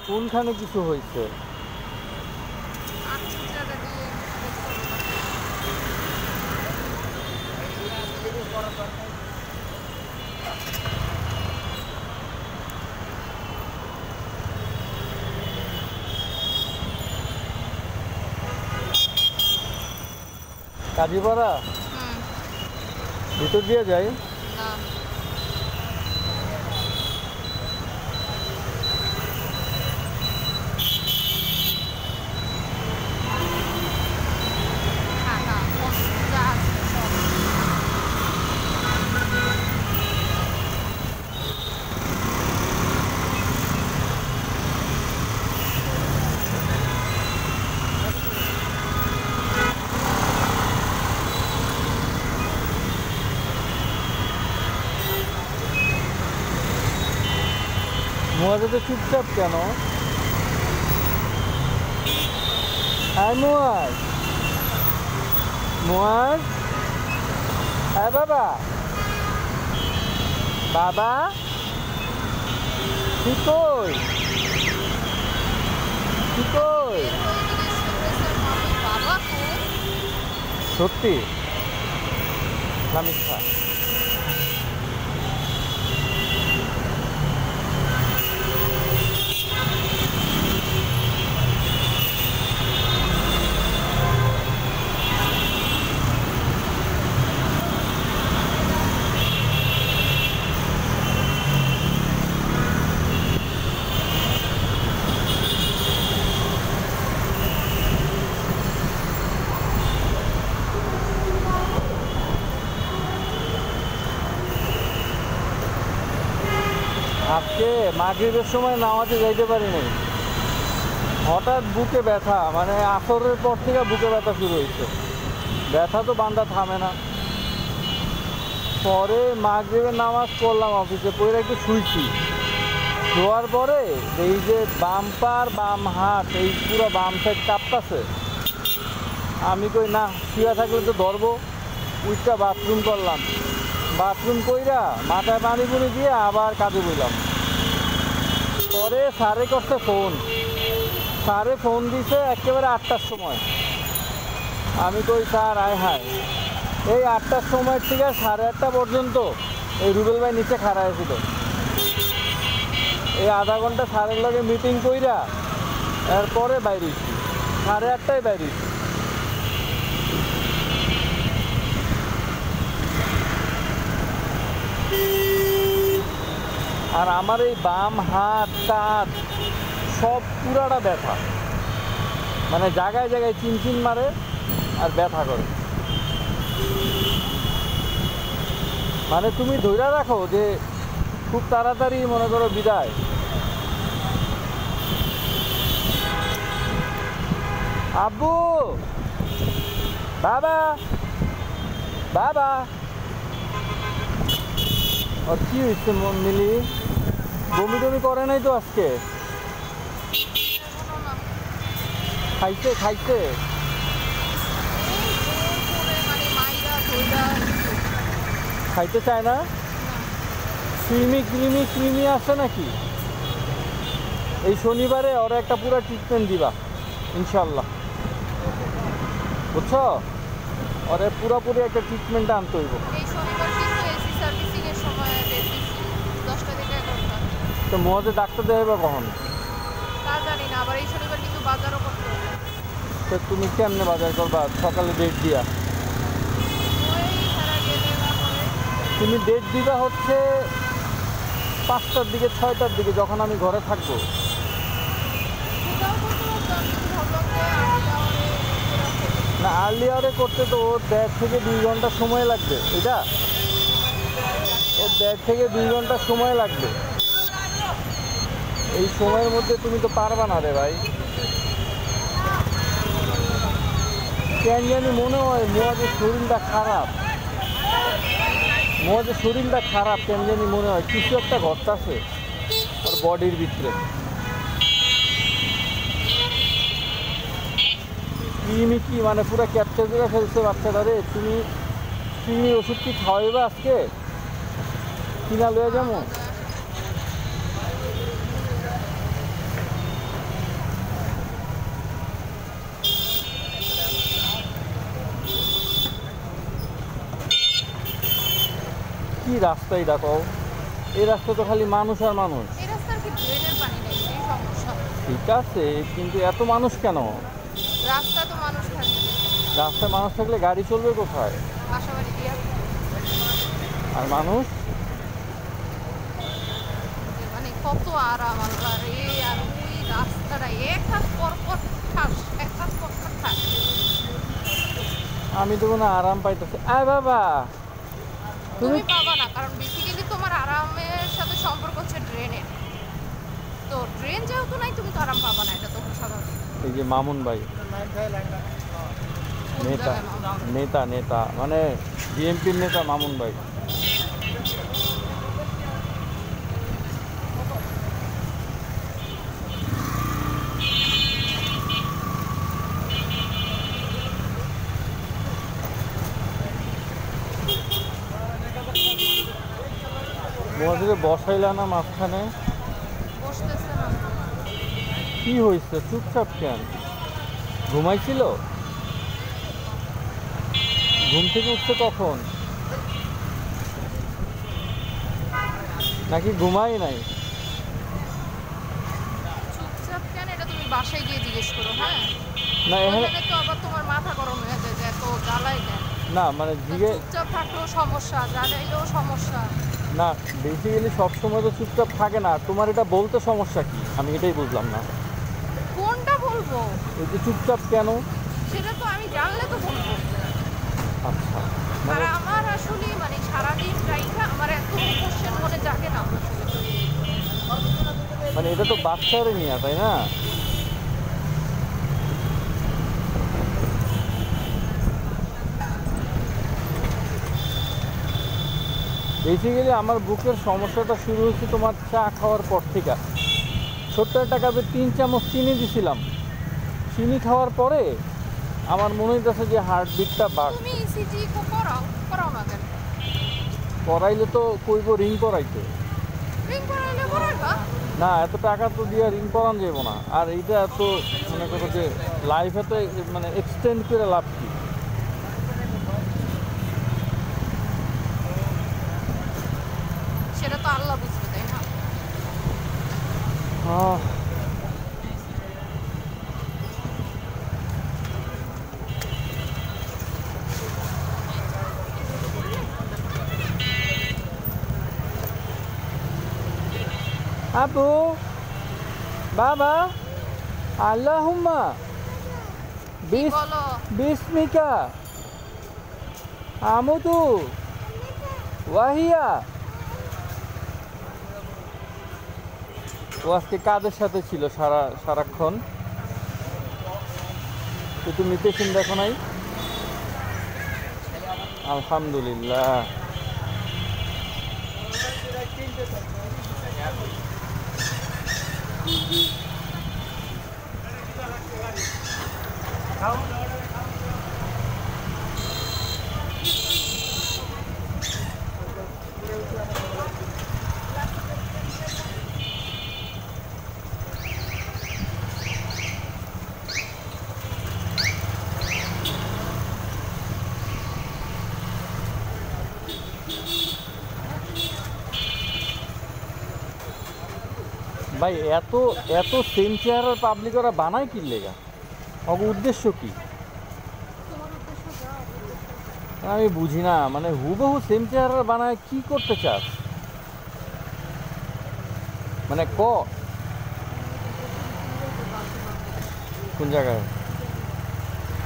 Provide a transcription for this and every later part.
কোনখানে কিছু হয়েছে? কাজীপাড়া ভিতর দিয়ে যাই। মুয়াজ তো চুপচাপ কেন? হ্যাঁ মুয়াজ, মুয়াজ, হ্যাঁ বাবা, বাবা ঠিক কই, ঠিক কই? সত্যি না মিথ্যা? আজকে মাগরিবের সময় নামাজে যাইতে পারি নাই, হঠাৎ বুকে ব্যথা, মানে আসরের পর থেকে বুকে ব্যথা শুরু হয়েছে। ব্যথা তো বান্দা থামে না। পরে মাগরিবের নামাজ পড়লাম অফিসে, পরে একটু শুইছি। শোয়ার পরে এই যে বাম পার বাম হাত এই পুরো বাম সাইড কাঁপতাছে। আমি কই না, শুয়ে থাকলে তো ধরবো। উইটা বাথরুম করলাম, বাথরুম কইরা মাথায় পানি পুনি দিয়ে আবার কাজে বইলাম। পরে স্যারে করছে ফোন, স্যারে ফোন দিছে একেবারে 8টার সময়। আমি কই স্যার আয় হায়, এই 8টার সময় থেকে 8:30 পর্যন্ত এই রুবেল ভাই নিচে খাড়া ছিল। এই আধা ঘন্টা স্যারের লগে মিটিং কইরা এরপরে বাইরেছি, 8:30টায় বাইরেছি। আর আমার এই বাম হাত কাঁধ সব পুরাটা ব্যথা, মানে জায়গায় জায়গায় চিনচিন মারে আর ব্যথা করে। মানে তুমি ধৈর্য রাখো যে খুব তাড়াতাড়ি মনে করো বিদায়। আব্বু, বাবা, বাবা, আর কি হয়েছে মন মিলি? বমি টমি করে নাই তো আজকে? খাইছে খাইছে? খাইতে চায় না? ক্রিমি ক্রিমি ক্রিমি আসে নাকি? এই শনিবারে ওরা একটা পুরো ট্রিটমেন্ট দিবা ইনশাল্লাহ, বুঝছো? ওরা পুরোপুরি একটা ট্রিটমেন্ট আনতে হইব। তো মুয়াজে ডাক্তার দেখাইবা কখন? তো তুমি কেমনে বাজার করবা? সকালে ডেট দিয়া তুমি ডেট দিবা হচ্ছে 5টার দিকে 6টার দিকে, যখন আমি ঘরে থাকবো। না, আর্লি আওয়ারে করতে তো ওর 1.5 থেকে 2 ঘন্টা সময় লাগবে। এটা ওর 1.5 থেকে 2 ঘন্টা সময় লাগবে। এই সময়ের মধ্যে তুমি তো পারবা না রে ভাই। কেন জানি মনে হয় মুয়াজের শরীরটা খারাপ, মুয়াজের শরীরটা খারাপ কেন জানি মনে হয়। কিছু একটা ঘটতেছে ওর বডির ভিতরে। ক্রিমি কি মানে পুরো ক্যাপচার করে ফেলছে বাচ্চাটা রে। তুমি ক্রিমি ওষুধ কি খাওয়াইবে আজকে? কিনা লয়ে যাবো? রাস্তা এটা কও? এই রাস্তা তো খালি মানুষ আর মানুষ। এই রাস্তার কি ড্রেনের পানি নেই, এই সমস্যা। ঠিক আছে, কিন্তু এত মানুষ কেন? রাস্তা তো মানুষ থাকবে, রাস্তায় মানুষ থাকলে গাড়ি চলবে কোথায়? বাসাবাড়ি দিয়া। আর মানুষ মানে কত আরাম আল্লাহ রে। আর ওই রাস্তাটা এক হাত পর পর ঠাস, এক হাত পর পর ঠাস। আমি তো কোনো আরাম পাইতেছি। আয় বাবা, তুমি পাবা না, কারণ বেসিক্যালি তোমার আরামের সাথে সম্পর্ক হচ্ছে ড্রেনের। তো ড্রেন যেহেতু নাই, তুমি তো আরাম পাবা না, এটা তো স্বাভাবিক। এই যে মামুন ভাই, কোন নেতা জায়গায় মামা? নেতা নেতা মানে বিএনপির নেতা মামুন ভাই। মোয়াজিরে বসাইলা না মাঝখানে? বসতেছে না। কি হয়েছে? চুপচাপ কেন? ঘুমাইছিল? ঘুম থেকে উঠছে কখন? নাকি ঘুমাই নাই? চুপচাপ কেন, এটা তুমি বাসায় গিয়ে জিজ্ঞেস করো। হ্যাঁ, না এখানে ওখানে তো আবার তোমার মাথা গরম হয়ে যায় যে এত জ্বালাই কেন। না, মানে তো জিগে চুপচাপ থাকলেও সমস্যা, জ্বালাইলেও সমস্যা। না, বেসিক্যালি সবসময় তো চুপচাপ থাকে না। তোমার এটা বলতে সমস্যা কি? আমি এটাই বুঝলাম না। কোনটা বলবো? এই যে চুপচাপ কেন? সেটা তো আমি জানলে তো বলবো। আচ্ছা, আর মানে আমার আসলে মানে সারাদিন রাইখা আমার এত কোশ্চেন মনে জাগে না আসলে। মানে এটা তো বাচ্চারে নিয়ে, তাই না? বেসিক্যালি আমার বুকের সমস্যাটা শুরু হয়েছে তোমার চা খাওয়ার পর থেকে। ছোট্ট একটা কাপে 3 চামচ চিনি দিছিলাম। চিনি খাওয়ার পরে আমার মনে হইতেছে যে হার্টবিটটা বাড়ছে। তুমি ইসিজি করাও, করাও না কেন? করাইলে তো কইব রিং করাইতে। রিং করাইলে করাইবা। না, এত টাকা তো দিয়ে রিং করান যাবো না। আর এইটা এত মনে করো যে লাইফে তো মানে এক্সটেন্ড করে লাভ কি? সেটা তো আল্লাহ বুঝবে, তাই না? আহ, আবু, বাবা, আল্লাহুম্মা বলো। বিসমিকা আমুদু ওয়াহিয়া। ও আজকে কাদের সাথে ছিল সারাক্ষণ? তো তুমি পেশেন্ট দেখো নাই? আলহামদুলিল্লাহ। ভাই, এত এত সেম চেহারার পাবলিক ওরা বানায় কি লেগা? উদ্দেশ্য কি? আমি বুঝি না, মানে হুবহু সেম চেহারার বানায় কি করতে চাস? মানে কোন জায়গায়?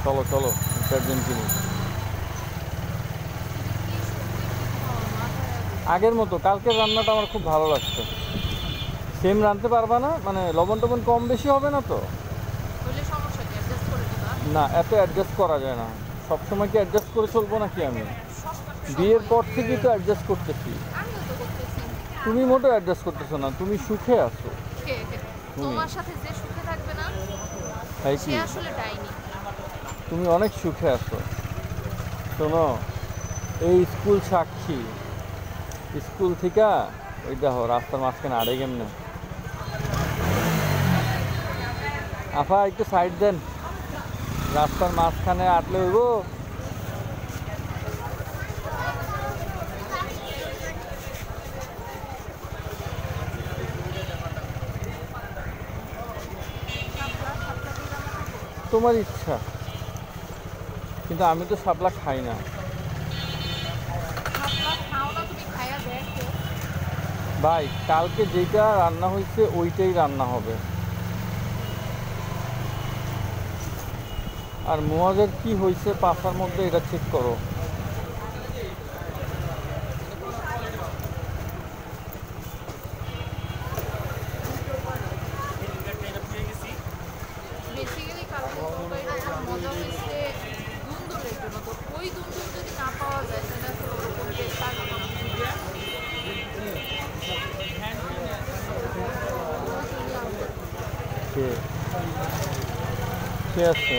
চলো চলো, চারজন কিনি। আগের মতো কালকের রান্নাটা আমার খুব ভালো লাগছে। সেম রাঁধতে পারবা না? মানে লবণ টবণ কম বেশি হবে না তো? না, এত অ্যাডজাস্ট করা যায় না। সবসময় কি অ্যাডজাস্ট করে চলবো নাকি? আমি বিয়ের পর থেকেই তো অ্যাডজাস্ট করতেছি। তুমি মোটেও অ্যাডজাস্ট করতেছো না। তুমি সুখে আছো। তোমার সাথে যে সুখে থাকবে না সে আসলে ডাইনি। তুমি অনেক সুখে আছো। শোনো, এই স্কুল সাক্ষী। স্কুল থেকে ওই দেখো রাস্তার মাঝখানে আড়ে কেমনে। আফা একটু সাইড দেন, রাস্তার মাঝখানে আটলে হইব। তোমার ইচ্ছা, কিন্তু আমি তো শাপলা খাই না। শাপলা খাও না, তুমি খাইয়া দেখো। ভাই কালকে যেটা রান্না হয়েছে ওইটাই রান্না হবে। আর মুয়াজের কি হয়েছে পাশার মধ্যে এটা চেক করো। বেসিক্যালি কালকে তরকারিটা খুব মজা হয়েছে দুন্দুলের জন্য। তো ওই দুন্দুল যদি না পাওয়া যায় তাহলে আসলে ওরকম টেস্ট আর কোনো কিছু না। কে কে আছে?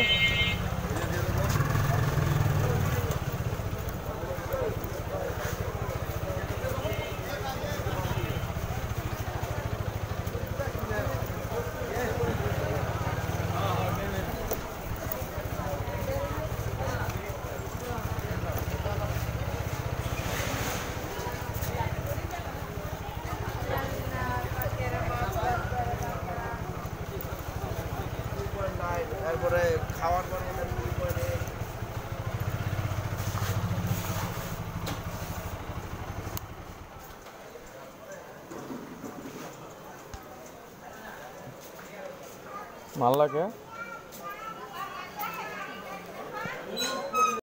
তারপরে খাওয়ার পর ভাল লাগে।